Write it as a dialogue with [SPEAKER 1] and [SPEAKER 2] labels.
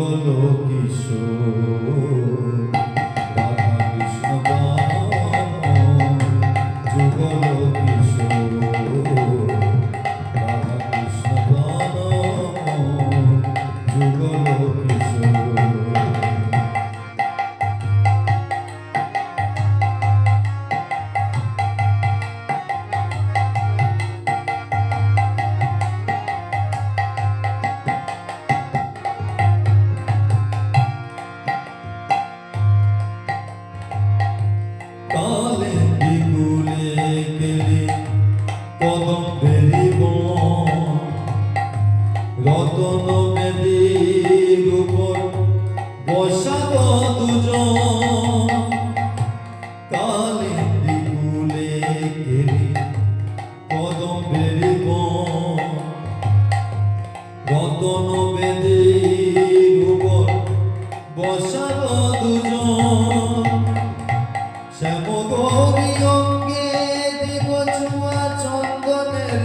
[SPEAKER 1] যুগল কিশোর রাধা কৃষ্ণ গান যুগল কিশোর রাধা কৃষ্ণ গান যুগল কিশোর। কালে বিকুলে গেলি কদম বেরি বন রতন বেদির উপর বসাব দুজন। কালে বিকুলে গেলি কদম বেরি বন রতন বেদির উপর বসাব দুজন। শ্যাম গৌরী অঙ্গে দিব ছোঁয়া চন্দনের